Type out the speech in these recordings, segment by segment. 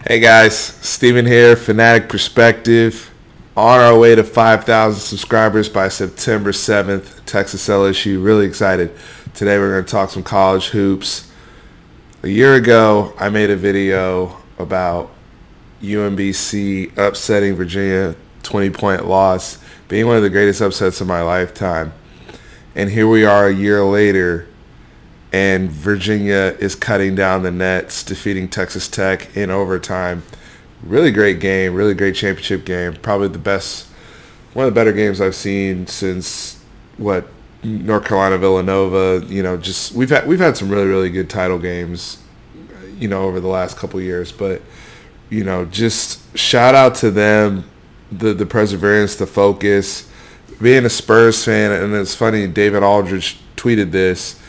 Hey guys, Steven here, Fanatic Perspective. On our way to 5,000 subscribers by September 7th, Texas LSU. Really excited. Today we're going to talk some college hoops. A year ago, I made a video about UMBC upsetting Virginia, 20-point loss, being one of the greatest upsets of my lifetime. And here we are a year later, and Virginia is cutting down the nets, defeating Texas Tech in overtime. Really great game, really great championship game. Probably the best, one of the better games I've seen since North Carolina, Villanova. We've had some really good title games, over the last couple of years. But just shout out to them, the perseverance, the focus. Being a Spurs fan, and it's funny, David Aldridge tweeted this.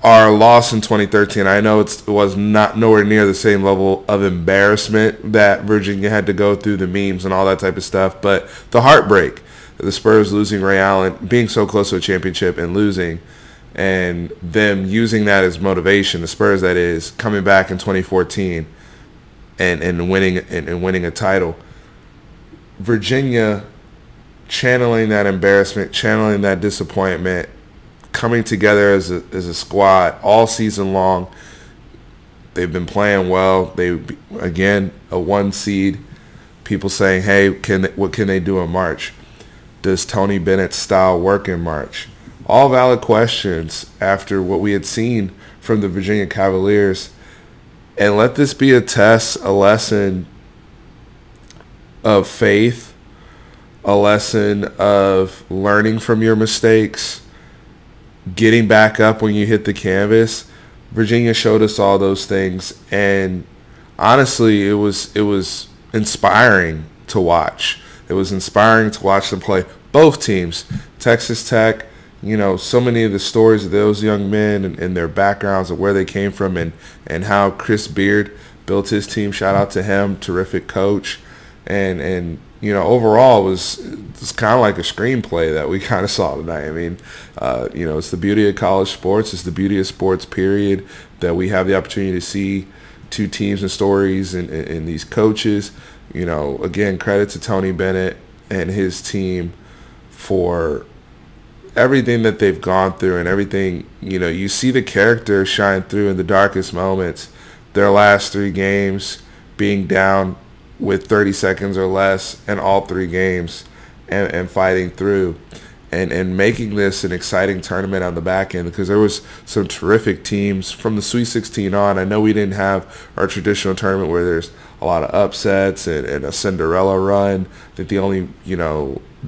Our loss in 2013, I know it was not nowhere near the same level of embarrassment that Virginia had to go through, the memes and all that type of stuff, but the heartbreak, the Spurs losing Ray Allen, being so close to a championship and losing, and them using that as motivation, the Spurs that is, coming back in 2014 and winning a title. Virginia channeling that embarrassment, channeling that disappointment, coming together as a squad all season long. They've been playing well. They, again, a 1 seed. People saying, hey, what can they do in March? Does Tony Bennett's style work in March? All valid questions after what we had seen from the Virginia Cavaliers. And let this be a test, a lesson of faith, a lesson of learning from your mistakes, getting back up when you hit the canvas. Virginia showed us all those things, and honestly, it was inspiring to watch. It was inspiring to watch them play. Both teams, Texas Tech, so many of the stories of those young men and their backgrounds and where they came from, and how Chris Beard built his team. Shout out to him, terrific coach, and overall it was kind of like a screenplay that we kind of saw tonight. I mean, it's the beauty of college sports. It's the beauty of sports, period, that we have the opportunity to see two teams and stories and these coaches. Again, credit to Tony Bennett and his team for everything that they've gone through and everything. You see the character shine through in the darkest moments. Their last 3 games being down with 30 seconds or less in all 3 games and fighting through and making this an exciting tournament on the back end, because there was some terrific teams from the Sweet 16 on. I know we didn't have our traditional tournament where there's a lot of upsets and a Cinderella run. I think the only,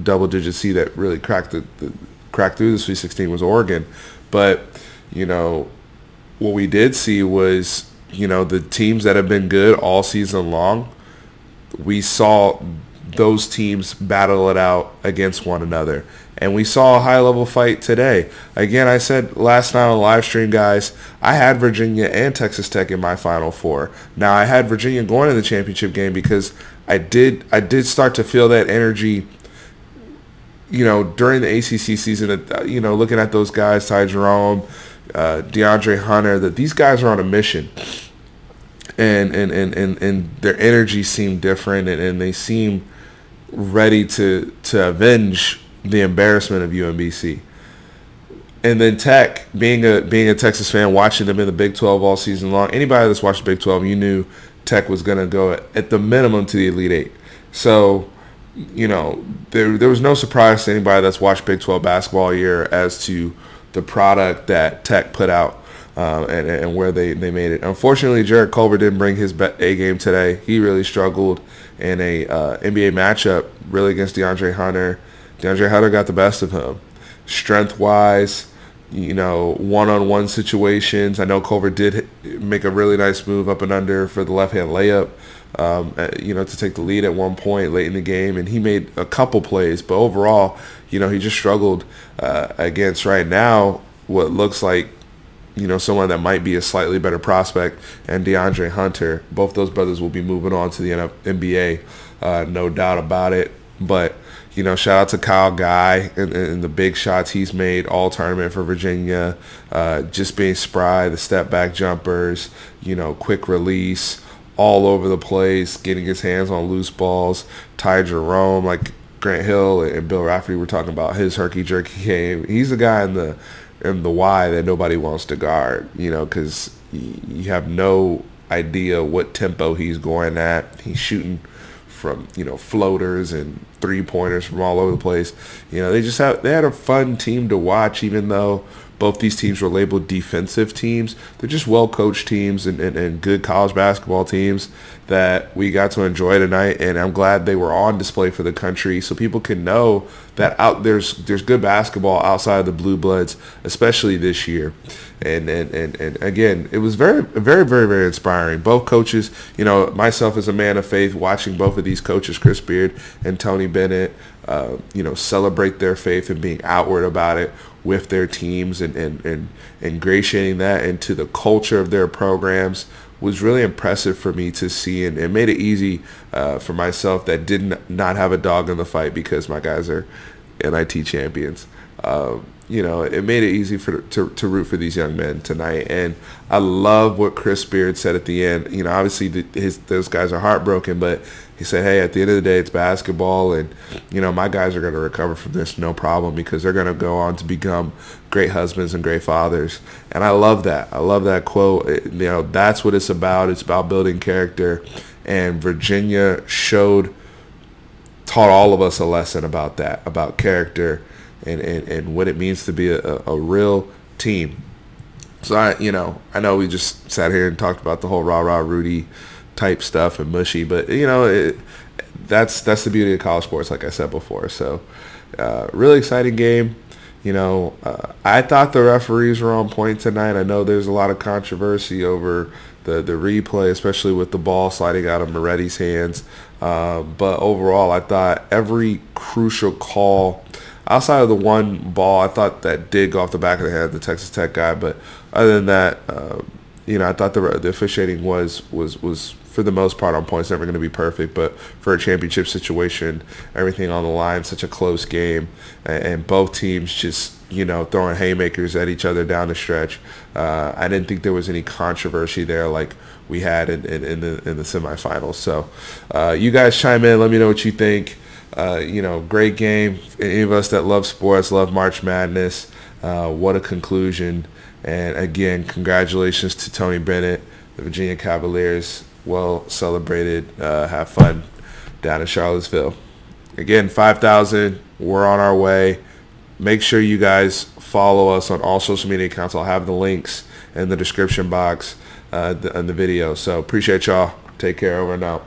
double-digit seed that really cracked through the Sweet 16 was Oregon. But, what we did see was, the teams that have been good all season long, we saw those teams battle it out against one another. And we saw a high-level fight today. Again, I said last night on the live stream, guys, I had Virginia and Texas Tech in my Final Four. Now, I had Virginia going to the championship game because I did start to feel that energy, during the ACC season, looking at those guys, Ty Jerome, DeAndre Hunter, that these guys are on a mission. And their energy seemed different, and they seem ready to avenge the embarrassment of UMBC. And then Tech, being a Texas fan, watching them in the Big 12 all season long, anybody that's watched the Big 12, you knew Tech was going to go at the minimum to the Elite Eight. So, there was no surprise to anybody that's watched Big 12 basketball all year as to the product that Tech put out. And where they made it. Unfortunately, Jarrett Culver didn't bring his A game today. He really struggled in a NBA matchup, really, against DeAndre Hunter. DeAndre Hunter got the best of him. Strength-wise, one-on-one situations. I know Culver did make a really nice move up and under for the left-hand layup, to take the lead at one point late in the game. And he made a couple plays. But overall, he just struggled against, right now, what looks like, someone that might be a slightly better prospect, and DeAndre Hunter. Both those brothers will be moving on to the NBA, no doubt about it. But, shout out to Kyle Guy and the big shots he's made all tournament for Virginia, just being spry, the step back jumpers, quick release, all over the place, getting his hands on loose balls. Ty Jerome, like Grant Hill and Bill Rafferty were talking about his herky-jerky game. He's a guy in the Y that nobody wants to guard, because you have no idea what tempo he's going at. He's shooting from, floaters and three-pointers from all over the place. They had a fun team to watch, even though both these teams were labeled defensive teams. They're just well-coached teams and good college basketball teams that we got to enjoy tonight, and I'm glad they were on display for the country so people can know that there's good basketball outside of the Blue Bloods, especially this year. And again, it was very, very, very, very inspiring. Both coaches, myself as a man of faith, watching both of these coaches, Chris Beard and Tony Bennett, celebrate their faith and being outward about it with their teams and ingratiating that into the culture of their programs was really impressive for me to see, and it made it easy for myself that did not have a dog in the fight because my guys are NIT champions. It made it easy to root for these young men tonight. And I love what Chris Beard said at the end. Obviously those guys are heartbroken, but he said, hey, at the end of the day, it's basketball, and, my guys are going to recover from this no problem because they're going to go on to become great husbands and great fathers. And I love that. I love that quote. That's what it's about. It's about building character. And Virginia taught all of us a lesson about that, about character and what it means to be a real team. So I know we just sat here and talked about the whole rah-rah Rudy type stuff and mushy, but that's the beauty of college sports, like I said before. So really exciting game. I thought the referees were on point tonight. I know there's a lot of controversy over the replay, especially with the ball sliding out of Moretti's hands, but overall I thought every crucial call outside of the one ball, I thought that did go off the back of the head of the Texas Tech guy, but other than that, I thought the officiating was for the most part on point. It's never going to be perfect, but for a championship situation, everything on the line, such a close game, and both teams just throwing haymakers at each other down the stretch. I didn't think there was any controversy there like we had in the semifinals. So you guys chime in, let me know what you think. Great game. Any of us that love sports, love March Madness, what a conclusion. And again, congratulations to Tony Bennett, the Virginia Cavaliers. Well celebrated. Have fun down in Charlottesville. Again, 5,000. We're on our way. Make sure you guys follow us on all social media accounts. I'll have the links in the description box in the video. So appreciate y'all. Take care. Over and out.